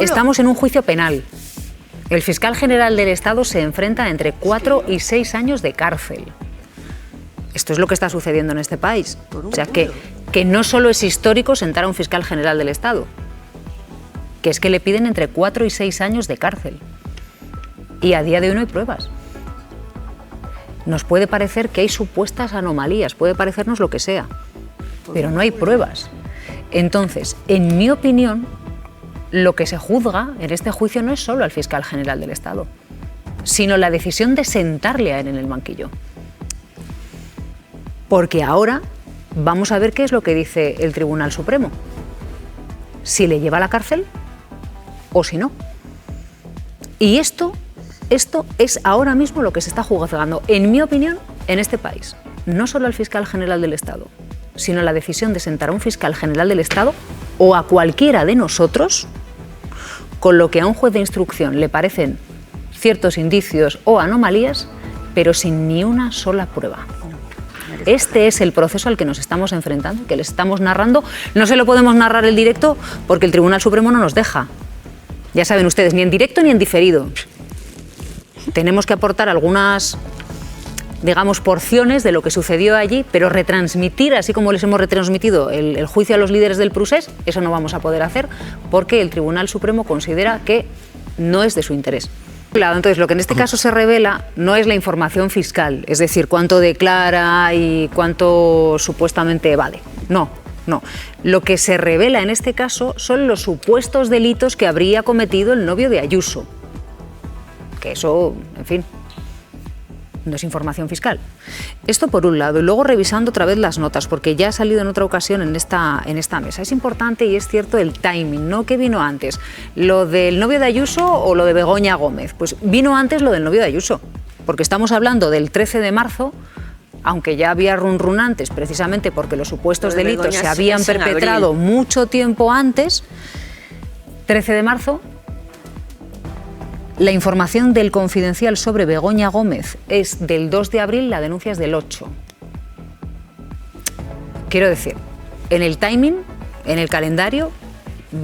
Estamos en un juicio penal. El fiscal general del Estado se enfrenta entre 4 y 6 años de cárcel. Esto es lo que está sucediendo en este país. O sea, que no solo es histórico sentar a un fiscal general del Estado, que es que le piden entre 4 y 6 años de cárcel. Y a día de hoy no hay pruebas. Nos puede parecer que hay supuestas anomalías, puede parecernos lo que sea, pero no hay pruebas. Entonces, en mi opinión, lo que se juzga en este juicio no es solo al fiscal general del Estado, sino la decisión de sentarle a él en el banquillo. Porque ahora vamos a ver qué es lo que dice el Tribunal Supremo. Si le lleva a la cárcel o si no. Y esto es ahora mismo lo que se está juzgando, en mi opinión, en este país. No solo al fiscal general del Estado, sino la decisión de sentar a un fiscal general del Estado o a cualquiera de nosotros, con lo que a un juez de instrucción le parecen ciertos indicios o anomalías, pero sin ni una sola prueba. Este es el proceso al que nos estamos enfrentando, que les estamos narrando. No se lo podemos narrar en directo porque el Tribunal Supremo no nos deja. Ya saben ustedes, ni en directo ni en diferido. Tenemos que aportar algunas, digamos, porciones de lo que sucedió allí, pero retransmitir, así como les hemos retransmitido el juicio a los líderes del procés, eso no vamos a poder hacer porque el Tribunal Supremo considera que no es de su interés. Claro, entonces lo que en este caso se revela no es la información fiscal, es decir, cuánto declara y cuánto supuestamente evade. No. Lo que se revela en este caso son los supuestos delitos que habría cometido el novio de Ayuso. Que eso, en fin, no es información fiscal. Esto por un lado, y luego revisando otra vez las notas, porque ya ha salido en otra ocasión en esta mesa. Es importante y es cierto el timing, ¿no? ¿Qué vino antes? ¿Lo del novio de Ayuso o lo de Begoña Gómez? Pues vino antes lo del novio de Ayuso, porque estamos hablando del 13 de marzo, aunque ya había run antes, precisamente porque los supuestos delitos se habían perpetrado mucho tiempo antes. 13 de marzo. La información del Confidencial sobre Begoña Gómez es del 2 de abril, la denuncia es del 8. Quiero decir, en el timing, en el calendario,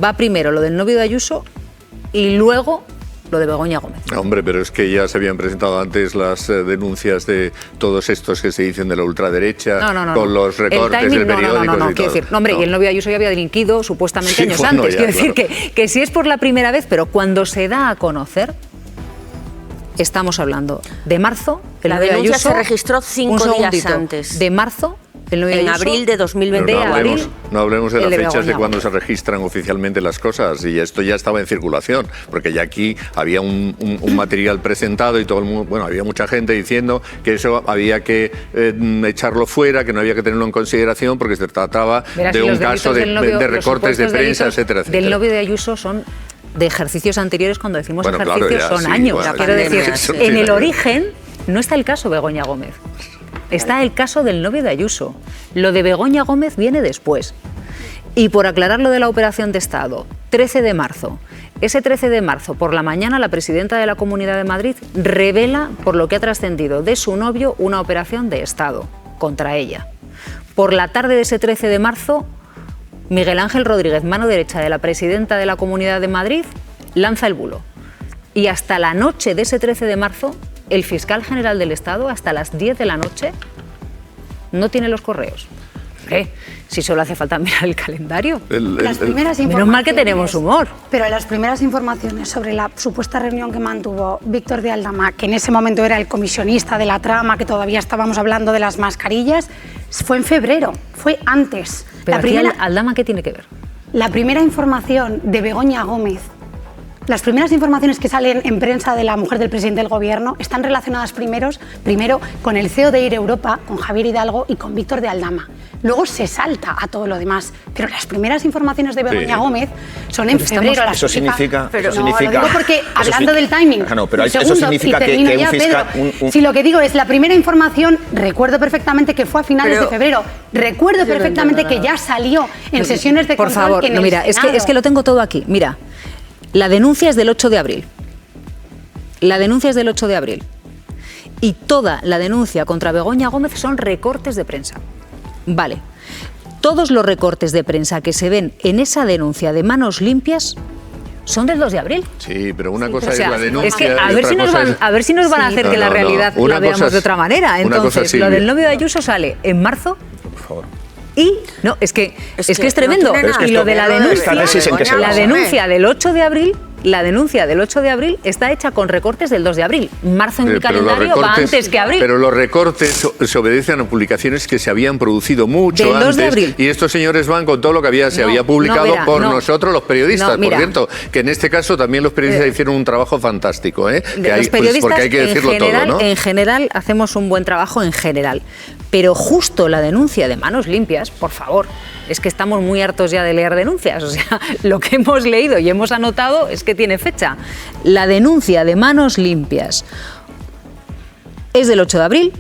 va primero lo del novio de Ayuso y luego lo de Begoña Gómez. Hombre, pero es que ya se habían presentado antes las denuncias de todos estos que se dicen de la ultraderecha, con los recortes del periódico. Quiero decir, y el novio de Ayuso ya había delinquido supuestamente años antes. Quiero decir que sí es por la primera vez, pero cuando se da a conocer, estamos hablando de marzo. La denuncia se registró 5 días antes. De marzo. En abril de 2020. No hablemos de las fechas de cuando se registran oficialmente las cosas, y esto ya estaba en circulación, porque ya aquí había un material presentado y todo el mundo, bueno, había mucha gente diciendo que eso había que echarlo fuera, que no había que tenerlo en consideración porque se trataba de un caso de recortes de prensa, etcétera. Del novio de Ayuso son de ejercicios anteriores. Cuando decimos ejercicios son años. Quiero decir, en el origen no está el caso Begoña Gómez. Está el caso del novio de Ayuso. Lo de Begoña Gómez viene después. Y por aclarar lo de la operación de Estado, 13 de marzo. Ese 13 de marzo, por la mañana, la presidenta de la Comunidad de Madrid revela, por lo que ha trascendido de su novio, una operación de Estado contra ella. Por la tarde de ese 13 de marzo, Miguel Ángel Rodríguez, mano derecha de la presidenta de la Comunidad de Madrid, lanza el bulo. Y hasta la noche de ese 13 de marzo, el fiscal general del Estado, hasta las 10 de la noche, no tiene los correos. Si solo hace falta mirar el calendario. Menos mal que tenemos humor. Pero las primeras informaciones sobre la supuesta reunión que mantuvo Víctor de Aldama, que en ese momento era el comisionista de la trama, que todavía estábamos hablando de las mascarillas, fue en febrero, fue antes. Pero ¿Aldama qué tiene que ver? La primera información de Begoña Gómez, las primeras informaciones que salen en prensa de la mujer del presidente del gobierno están relacionadas primero con el CEO de Ir Europa, con Javier Hidalgo y con Víctor de Aldama. Luego se salta a todo lo demás. Pero las primeras informaciones de Begoña Gómez son en febrero. Eso significa... Lo digo porque, hablando del timing... pero eso significa que un fiscal... Si lo que digo es, la primera información, recuerdo perfectamente que fue a finales de febrero. Recuerdo perfectamente que ya salió en sesiones de control. Por favor, mira, es que lo tengo todo aquí. Mira. La denuncia es del 8 de abril. Y toda la denuncia contra Begoña Gómez son recortes de prensa. Vale. Todos los recortes de prensa que se ven en esa denuncia de manos limpias son del 2 de abril. Sí, pero una cosa es la denuncia. Es que a ver si nos van a hacer que la realidad la veamos de otra manera. Entonces, lo del novio de Ayuso sale en marzo. Por favor. Y no, es que es tremendo. No, y lo de la denuncia del 8 de abril, la denuncia del 8 de abril está hecha con recortes del 2 de abril. Marzo en mi calendario va antes que abril. Pero los recortes se obedecen a publicaciones que se habían producido mucho del 2 antes. De abril. Y estos señores van con todo lo que se había publicado por nosotros, los periodistas. Por cierto, que en este caso también los periodistas hicieron un trabajo fantástico. Que los periodistas, porque hay que decirlo general, todo, ¿no? En general, hacemos un buen trabajo en general. Pero justo la denuncia de Manos Limpias, por favor, es que estamos muy hartos ya de leer denuncias. O sea, lo que hemos leído y hemos anotado es que tiene fecha. La denuncia de Manos Limpias es del 8 de abril.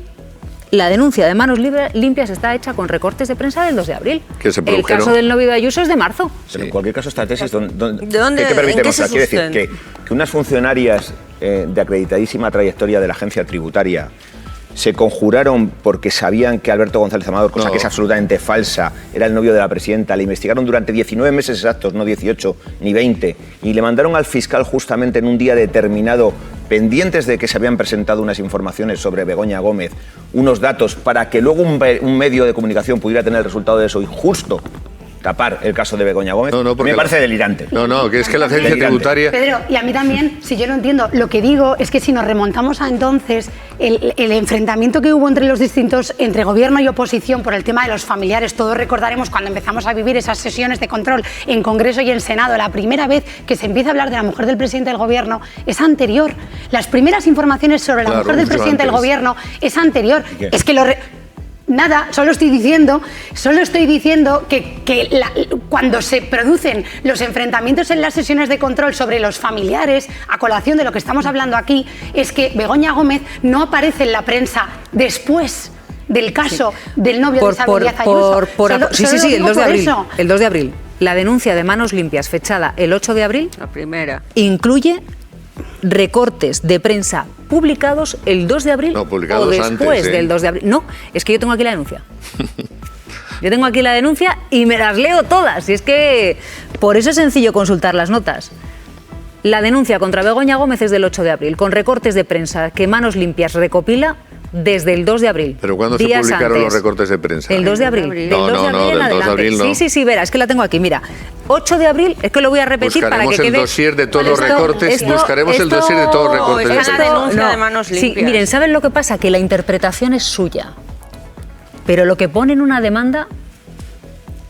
La denuncia de Manos Limpias está hecha con recortes de prensa del 2 de abril. El caso del novio de Ayuso es de marzo. Pero en cualquier caso, esta tesis, ¿qué permite demostrar? Quiere decir que unas funcionarias de acreditadísima trayectoria de la agencia tributaria se conjuraron porque sabían que Alberto González Amador, cosa que es absolutamente falsa, era el novio de la presidenta, le investigaron durante 19 meses exactos, no 18 ni 20, y le mandaron al fiscal justamente en un día determinado, pendientes de que se habían presentado unas informaciones sobre Begoña Gómez, unos datos para que luego un medio de comunicación pudiera tener el resultado de eso y justo tapar el caso de Begoña Gómez, me parece delirante. Que es que la agencia tributaria... Pedro, y a mí también, si yo no entiendo, lo que digo es que si nos remontamos a entonces, el enfrentamiento que hubo entre gobierno y oposición por el tema de los familiares, todos recordaremos cuando empezamos a vivir esas sesiones de control en Congreso y en Senado, la primera vez que se empieza a hablar de la mujer del presidente del gobierno es anterior. Las primeras informaciones sobre la mujer del presidente del gobierno es anterior. Es que nada, solo estoy diciendo que cuando se producen los enfrentamientos en las sesiones de control sobre los familiares, a colación de lo que estamos hablando aquí, es que Begoña Gómez no aparece en la prensa después del caso del novio de Isabel Díaz Ayuso. Sí, el 2 de abril. El 2 de abril. La denuncia de Manos Limpias, fechada el 8 de abril, la primera, incluye recortes de prensa publicados el 2 de abril o después del 2 de abril. No, es que yo tengo aquí la denuncia. Yo tengo aquí la denuncia y me las leo todas. Y es que por eso es sencillo consultar las notas. La denuncia contra Begoña Gómez es del 8 de abril, con recortes de prensa que Manos Limpias recopila desde el 2 de abril. ¿Pero cuándo se publicaron los recortes de prensa? El 2 de abril. Del 2 de abril no. Sí, verá, es que la tengo aquí, mira. 8 de abril, es que lo voy a repetir para que quede... Buscaremos el dossier de todos los recortes, buscaremos el dossier de todos los recortes de prensa. Es la denuncia de Manos Limpias. Sí, miren, ¿saben lo que pasa? Que la interpretación es suya. Pero lo que pone en una demanda,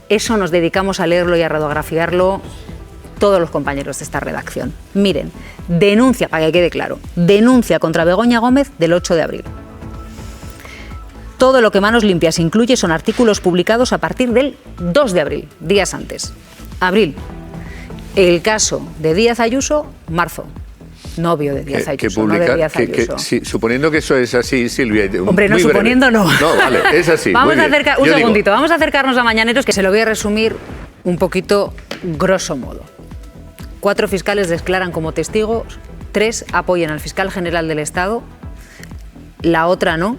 eso nos dedicamos a leerlo y a radiografiarlo todos los compañeros de esta redacción. Miren, denuncia, para que quede claro, denuncia contra Begoña Gómez del 8 de abril. Todo lo que Manos Limpias incluye son artículos publicados a partir del 2 de abril, días antes. Abril. El caso de Díaz Ayuso, marzo. Novio de Díaz Ayuso, no de Díaz Ayuso. Suponiendo que eso es así, Silvia. Hombre, no, suponiendo no. No, vale, es así. Vamos a acercarnos a Mañaneros, que se lo voy a resumir un poquito grosso modo. 4 fiscales declaran como testigos, 3 apoyan al fiscal general del Estado, la otra no.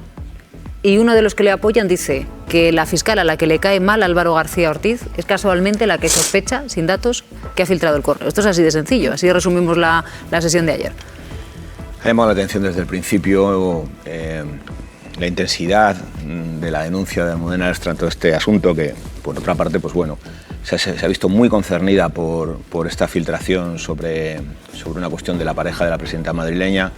Y uno de los que le apoyan dice que la fiscal a la que le cae mal, Álvaro García Ortiz, es casualmente la que sospecha, sin datos, que ha filtrado el correo. Esto es así de sencillo, así resumimos la sesión de ayer. Ha llamado la atención desde el principio la intensidad de la denuncia de Almudena Extra en todo este asunto, que por otra parte, pues bueno, se ha visto muy concernida por esta filtración sobre una cuestión de la pareja de la presidenta madrileña.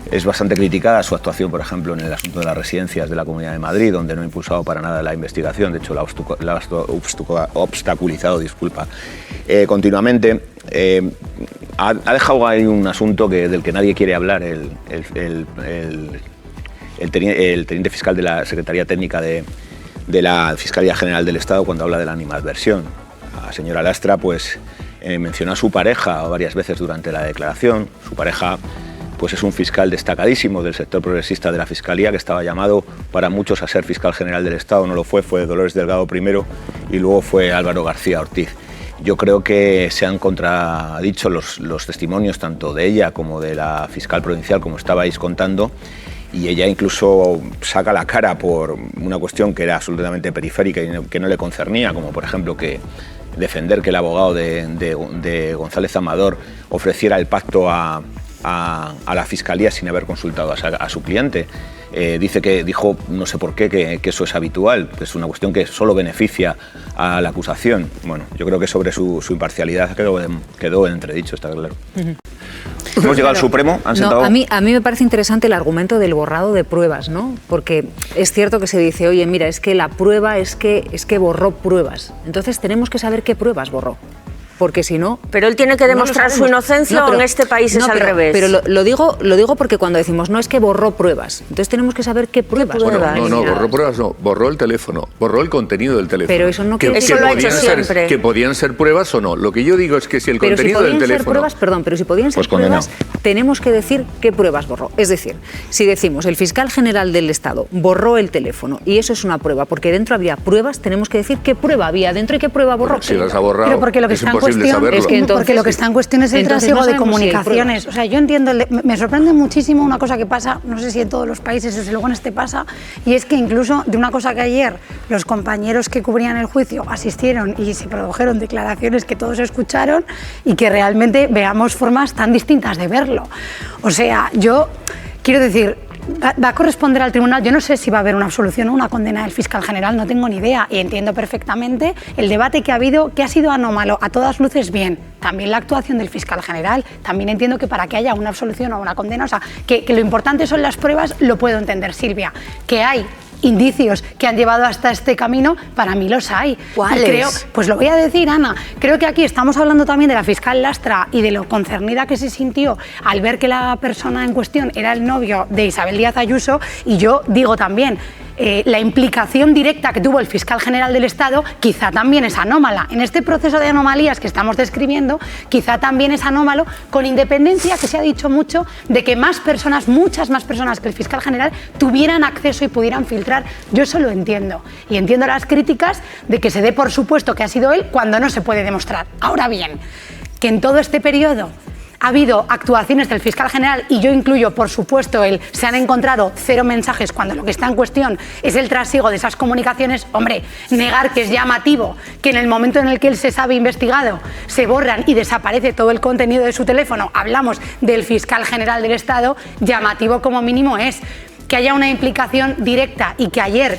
Es bastante criticada su actuación, por ejemplo, en el asunto de las residencias de la Comunidad de Madrid, donde no ha impulsado para nada la investigación, de hecho la ha obstaculizado, continuamente. Ha dejado ahí un asunto del que nadie quiere hablar, el teniente fiscal de la Secretaría Técnica de la Fiscalía General del Estado, cuando habla de la animadversión. La señora Lastra pues, mencionó a su pareja varias veces durante la declaración. Su pareja pues es un fiscal destacadísimo del sector progresista de la Fiscalía, que estaba llamado para muchos a ser fiscal general del Estado. No lo fue Dolores Delgado primero y luego fue Álvaro García Ortiz. Yo creo que se han contradicho los testimonios tanto de ella como de la fiscal provincial, como estabais contando, y ella incluso saca la cara por una cuestión que era absolutamente periférica y que no le concernía, como por ejemplo que defender que el abogado de González Amador ofreciera el pacto a la Fiscalía sin haber consultado a su cliente. Dijo, no sé por qué, que eso es habitual, que es una cuestión que solo beneficia a la acusación. Bueno, yo creo que sobre su imparcialidad quedó en entredicho, está claro. Hemos llegado al Supremo, han sentado... A mí me parece interesante el argumento del borrado de pruebas, ¿no? Porque es cierto que se dice, oye, mira, es que la prueba es que borró pruebas. Entonces tenemos que saber qué pruebas borró. Porque si no... Pero él tiene que demostrar su inocencia, o en este país es al revés. Pero lo digo porque cuando decimos, no, es que borró pruebas. Entonces tenemos que saber qué pruebas. No, borró pruebas no. Borró el teléfono, borró el contenido del teléfono. Pero eso no quiere decir... Eso lo ha hecho siempre. Que podían ser pruebas o no. Lo que yo digo es que si el contenido del teléfono... Pero si podían ser pruebas, tenemos que decir qué pruebas borró. Es decir, si decimos, el fiscal general del Estado borró el teléfono y eso es una prueba, porque dentro había pruebas, tenemos que decir qué prueba había dentro y qué prueba borró. Si las ha borrado, pero porque lo que es imposible saberlo. Es que porque lo que está en cuestión es el trasiego de comunicaciones. O sea, yo entiendo, me sorprende muchísimo una cosa que pasa, no sé si en todos los países, desde luego en este pasa, y es que incluso de una cosa que ayer los compañeros que cubrían el juicio asistieron y se produjeron declaraciones que todos escucharon y que realmente veamos formas tan distintas de verlo. O sea, yo quiero decir... Va a corresponder al tribunal, yo no sé si va a haber una absolución o una condena del fiscal general, no tengo ni idea, y entiendo perfectamente el debate que ha habido, que ha sido anómalo, a todas luces bien, también la actuación del fiscal general, también entiendo que para que haya una absolución o una condena, o sea, que lo importante son las pruebas, lo puedo entender, Silvia, que hay indicios que han llevado hasta este camino, para mí los hay. ¿Cuáles? Creo, pues lo voy a decir, Ana, creo que aquí estamos hablando también de la fiscal Lastra y de lo concernida que se sintió al ver que la persona en cuestión era el novio de Isabel Díaz Ayuso, y yo digo también, la implicación directa que tuvo el fiscal general del Estado quizá también es anómala. En este proceso de anomalías que estamos describiendo, quizá también es anómalo, con independencia que se ha dicho mucho de que más personas, muchas más personas que el fiscal general tuvieran acceso y pudieran filtrar. Yo eso lo entiendo. Y entiendo las críticas de que se dé por supuesto que ha sido él cuando no se puede demostrar. Ahora bien, que en todo este periodo ha habido actuaciones del fiscal general, y yo incluyo, por supuesto, se han encontrado 0 mensajes cuando lo que está en cuestión es el trasiego de esas comunicaciones. Hombre, negar que es llamativo que en el momento en el que él se sabe investigado se borran y desaparece todo el contenido de su teléfono, hablamos del fiscal general del Estado, llamativo como mínimo es. Que haya una implicación directa y que ayer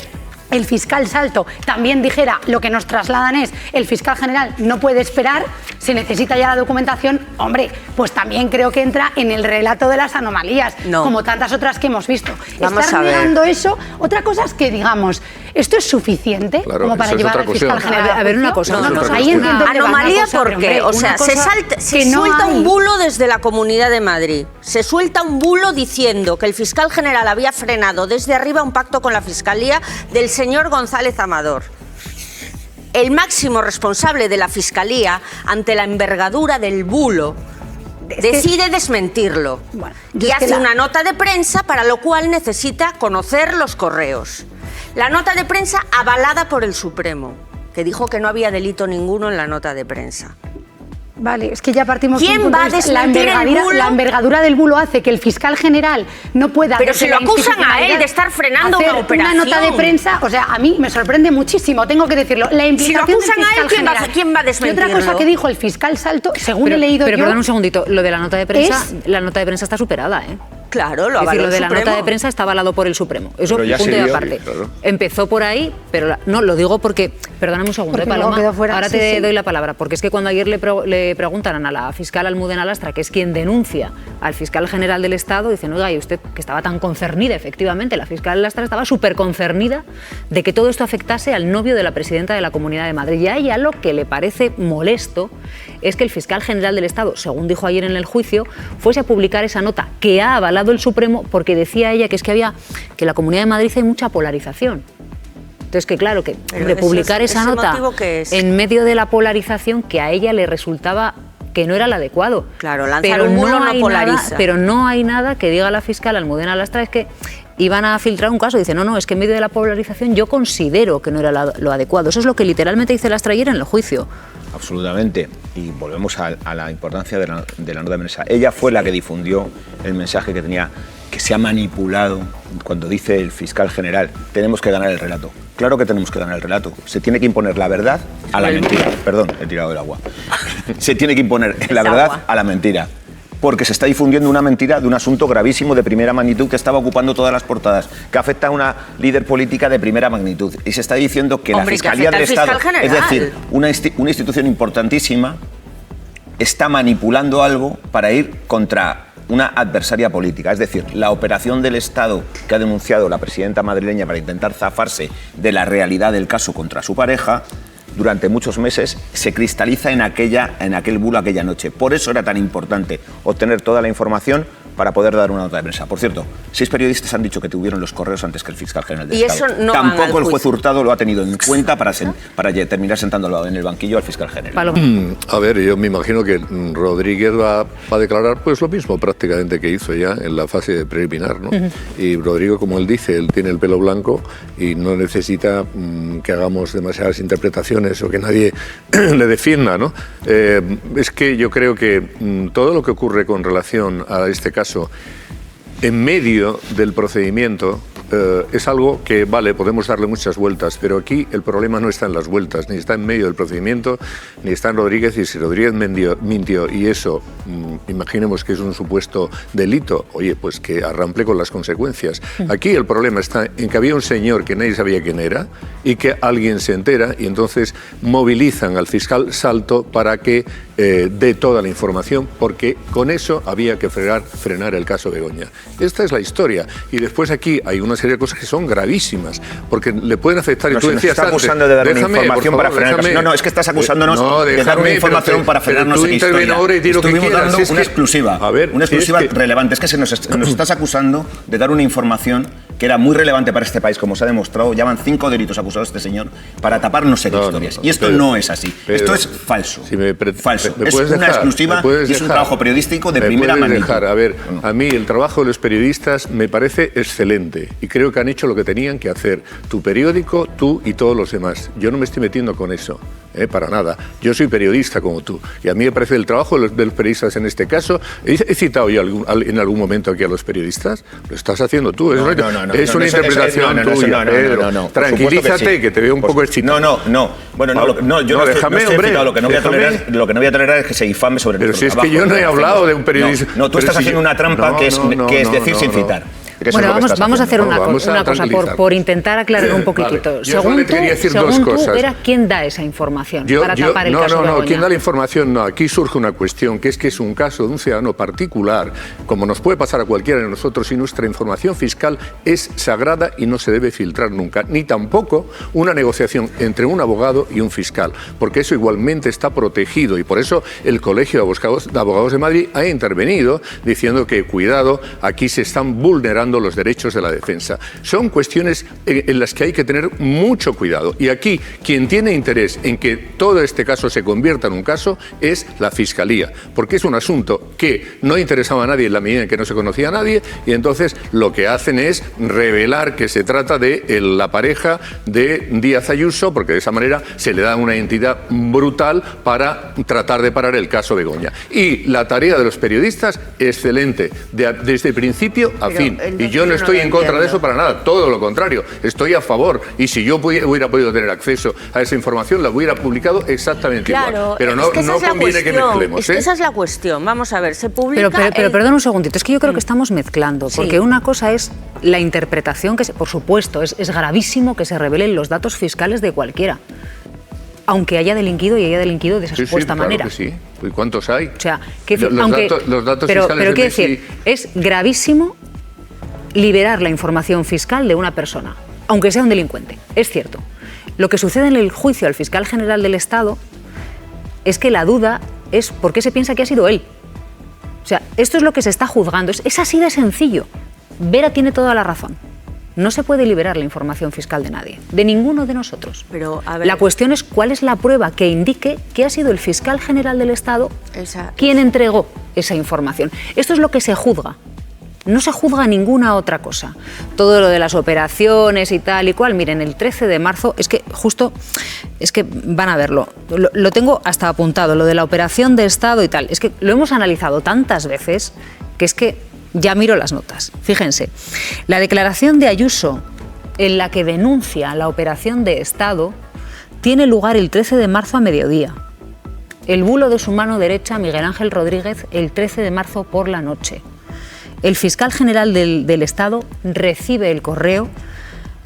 el fiscal Salto también dijera lo que nos trasladan es el fiscal general no puede esperar, se necesita ya la documentación, hombre, pues también creo que entra en el relato de las anomalías, como tantas otras que hemos visto. Estar negando eso, otra cosa es que digamos, ¿esto es suficiente como para llevar al fiscal general? A ver, una cosa. Ahí entiendo que anomalía, ¿por qué? O sea, se suelta un bulo desde la Comunidad de Madrid. Se suelta un bulo diciendo que el fiscal general había frenado desde arriba un pacto con la Fiscalía del señor González Amador. El máximo responsable de la Fiscalía, ante la envergadura del bulo, decide desmentirlo y hace una nota de prensa, para lo cual necesita conocer los correos. La nota de prensa avalada por el Supremo, que dijo que no había delito ninguno en la nota de prensa. Vale, es que ya partimos... ¿Quién va a desmentir el bulo? La envergadura del bulo hace que el fiscal general no pueda... Pero si lo acusan a él de estar frenando una operación. Una nota de prensa, o sea, a mí me sorprende muchísimo, tengo que decirlo. La implicación si lo acusan a él, ¿quién va a desmentirlo? Y otra cosa que dijo el fiscal Salto, según he leído yo... Pero perdón un segundito, lo de la nota de prensa, la nota de prensa está superada, ¿eh? Claro, lo avaló el Supremo. Lo de la nota de prensa está avalado por el Supremo. Eso punto y aparte. Claro. Empezó por ahí, pero no, lo digo porque, perdóname un segundo, Paloma, ahora te doy la palabra, porque es que cuando ayer le preguntan a la fiscal Almudena Lastra, que es quien denuncia al fiscal general del Estado, dicen, oiga, y usted que estaba tan concernida, efectivamente, la fiscal Lastra estaba súper concernida de que todo esto afectase al novio de la presidenta de la Comunidad de Madrid. Y a ella lo que le parece molesto es que el fiscal general del Estado, según dijo ayer en el juicio, fuese a publicar esa nota que ha avalado el Supremo, porque decía ella que es que había, que en la Comunidad de Madrid hay mucha polarización. Entonces, que claro, que de publicar esa nota en medio de la polarización, que a ella le resultaba que no era el adecuado. Claro, lanzar un bulo no polariza. Pero no hay nada que diga la fiscal Almudena Lastra, es que iban a filtrar un caso. Dice, no, es que en medio de la polarización yo considero que no era lo adecuado. Eso es lo que literalmente dice Lastra ayer en el juicio. Absolutamente. Y volvemos a la importancia de la nota de prensa. Ella fue la que difundió el mensaje que tenía que se ha manipulado cuando dice el fiscal general, tenemos que ganar el relato. Claro que tenemos que ganar el relato. Se tiene que imponer la verdad a la mentira. Perdón, he tirado el agua. Se tiene que imponer la verdad a la mentira. Porque se está difundiendo una mentira de un asunto gravísimo de primera magnitud que estaba ocupando todas las portadas, que afecta a una líder política de primera magnitud. Y se está diciendo que la Fiscalía del Estado, es decir, una institución importantísima, está manipulando algo para ir contra una adversaria política. Es decir, la operación del Estado que ha denunciado la presidenta madrileña para intentar zafarse de la realidad del caso contra su pareja, durante muchos meses se cristaliza en aquel bulo aquella noche. Por eso era tan importante obtener toda la información para poder dar una nota de prensa. Por cierto, 6 periodistas han dicho que tuvieron los correos antes que el fiscal general del Estado. Eso no Tampoco el juez Hurtado lo ha tenido en cuenta para terminar sentándolo en el banquillo al fiscal general. A ver, yo me imagino que Rodríguez va a declarar pues lo mismo prácticamente que hizo ya en la fase preliminar, ¿no? Y Rodrigo, como él dice, él tiene el pelo blanco y no necesita que hagamos demasiadas interpretaciones o que nadie le defienda, ¿no? Es que yo creo que todo lo que ocurre con relación a este caso en medio del procedimiento es algo que, vale, podemos darle muchas vueltas, pero aquí el problema no está en las vueltas, ni está en medio del procedimiento, ni está en Rodríguez, y si Rodríguez mintió y eso, imaginemos que es un supuesto delito, oye, pues que arrample con las consecuencias. Aquí el problema está en que había un señor que nadie sabía quién era y que alguien se entera y entonces movilizan al fiscal Salto para que dé toda la información, porque con eso había que frenar el caso Begoña. Esta es la historia. Y después aquí hay una serie de cosas que son gravísimas, porque le pueden afectar. No, y tú decías, está acusando de dar una información para frenar. No, es que estás acusándonos de dar una información para frenarnos en historia. Estuvimos dando una exclusiva, una exclusiva relevante. Es que nos estás acusando de dar una información que era muy relevante para este país, como se ha demostrado. Llaman 5 delitos acusados a este señor para tapar no sé qué historias. Y esto no es así. Esto es falso. Falso. Es una exclusiva y es un trabajo periodístico de primera magnitud. A ver, a mí el trabajo de los periodistas me parece excelente y creo que han hecho lo que tenían que hacer. Tu periódico, tú y todos los demás. Yo no me estoy metiendo con eso, para nada. Yo soy periodista como tú y a mí me parece el trabajo de los periodistas en este caso. ¿He citado yo en algún momento aquí a los periodistas? Lo estás haciendo tú. Es una interpretación tuya, Pedro. Tranquilízate, que te veo un poco excitado. Bueno, yo déjame, hombre. Lo que no voy a tolerar es que se infame sobre nuestro trabajo. Pero si es que yo no he hablado de un periodista. No, tú estás haciendo una trampa que es decir sin citar. Bueno, vamos a hacer una cosa por intentar aclarar un poquitito. Según tú, era quién da esa información para tapar el caso Begoña. ¿Quién da la información? No, aquí surge una cuestión, que es un caso de un ciudadano particular, como nos puede pasar a cualquiera de nosotros, y nuestra información fiscal es sagrada y no se debe filtrar nunca, ni tampoco una negociación entre un abogado y un fiscal, porque eso igualmente está protegido, y por eso el Colegio de Abogados de Madrid ha intervenido diciendo que, cuidado, aquí se están vulnerando los derechos de la defensa. Son cuestiones en las que hay que tener mucho cuidado. Y aquí, quien tiene interés en que todo este caso se convierta en un caso es la Fiscalía, porque es un asunto que no interesaba a nadie en la medida en que no se conocía a nadie, y entonces lo que hacen es revelar que se trata de la pareja de Díaz Ayuso, porque de esa manera se le da una entidad brutal para tratar de parar el caso Begoña. Y la tarea de los periodistas, excelente, desde principio a fin. Y yo no estoy en contra de eso para nada, todo lo contrario, estoy a favor. Y si yo hubiera podido tener acceso a esa información, la hubiera publicado exactamente igual. Pero no conviene que mezclemos. Es que esa es la cuestión. Vamos a ver, se publica... Pero perdón un segundito, es que yo creo que estamos mezclando, porque una cosa es la interpretación, que por supuesto es gravísimo que se revelen los datos fiscales de cualquiera, aunque haya delinquido y haya delinquido de esa supuesta manera. Que sí. ¿Y cuántos hay? O sea, los datos fiscales pero quiero decir, es gravísimo liberar la información fiscal de una persona, aunque sea un delincuente. Es cierto. Lo que sucede en el juicio al fiscal general del Estado es que la duda es por qué se piensa que ha sido él. O sea, esto es lo que se está juzgando. Es así de sencillo. Vera tiene toda la razón. No se puede liberar la información fiscal de nadie, de ninguno de nosotros. Pero, a ver, la cuestión es cuál es la prueba que indique que ha sido el fiscal general del Estado quien entregó esa información. Esto es lo que se juzga. No se juzga ninguna otra cosa. Todo lo de las operaciones y tal y cual, miren, el 13 de marzo, es que van a verlo, lo tengo hasta apuntado, lo de la operación de Estado y tal, es que lo hemos analizado tantas veces que es que Ya miro las notas. Fíjense, la declaración de Ayuso en la que denuncia la operación de Estado tiene lugar el 13 de marzo a mediodía. El bulo de su mano derecha, Miguel Ángel Rodríguez, el 13 de marzo por la noche. El fiscal general del Estado recibe el correo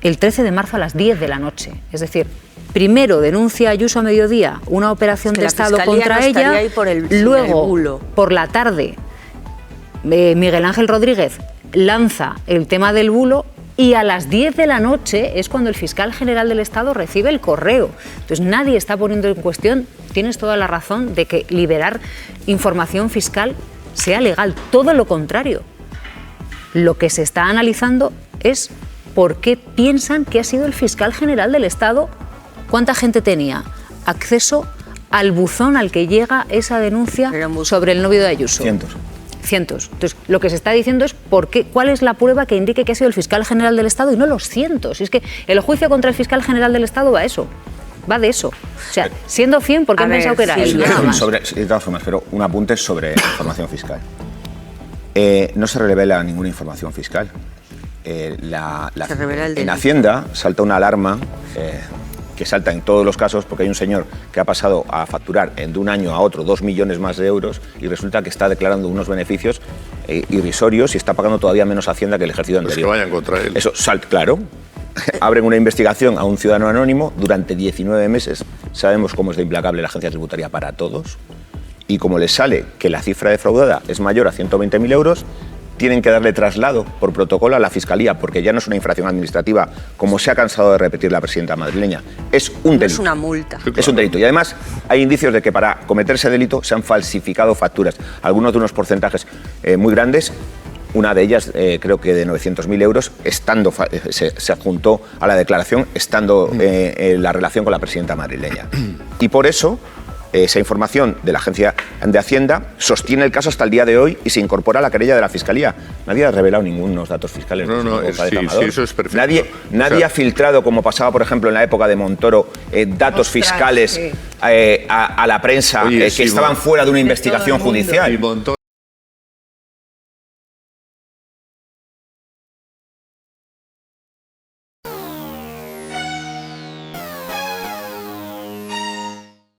el 13 de marzo a las 10 de la noche. Es decir, primero denuncia Ayuso a mediodía una operación de Estado contra ella, luego por la tarde Miguel Ángel Rodríguez lanza el tema del bulo y a las 10 de la noche es cuando el fiscal general del Estado recibe el correo. Entonces nadie está poniendo en cuestión, tienes toda la razón, de que liberar información fiscal sea legal. Todo lo contrario. Lo que se está analizando es por qué piensan que ha sido el fiscal general del Estado. ¿Cuánta gente tenía acceso al buzón al que llega esa denuncia sobre el novio de Ayuso? Cientos. Entonces, lo que se está diciendo es cuál es la prueba que indique que ha sido el fiscal general del Estado y no los cientos. Y es que el juicio contra el fiscal general del Estado va de eso. O sea, siendo 100, ¿por qué han pensado que era él? Nada más. De todas formas, pero un apunte sobre información fiscal. No se revela ninguna información fiscal. En Hacienda salta una alarma que salta en todos los casos porque hay un señor que ha pasado a facturar de un año a otro 2 millones más de euros y resulta que está declarando unos beneficios irrisorios y está pagando todavía menos Hacienda que el ejercicio anterior. Pues que vayan contra él. Eso, claro. Abren una investigación a un ciudadano anónimo durante 19 meses. Sabemos cómo es de implacable la agencia tributaria para todos. Y como les sale que la cifra defraudada es mayor a 120.000 euros, tienen que darle traslado por protocolo a la Fiscalía, porque ya no es una infracción administrativa, como se ha cansado de repetir la presidenta madrileña. Es un delito. Es una multa. Es un delito. Y además hay indicios de que para cometer ese delito se han falsificado facturas, algunos de unos porcentajes muy grandes. Una de ellas, creo que de 900.000 euros, se adjuntó a la declaración estando en la relación con la presidenta madrileña. Y por eso esa información de la Agencia de Hacienda sostiene el caso hasta el día de hoy y se incorpora a la querella de la Fiscalía. Nadie ha revelado ningunos datos fiscales. Sí, eso es perfecto. Nadie ha filtrado, como pasaba, por ejemplo, en la época de Montoro, datos fiscales a la prensa que estaban fuera de una investigación judicial.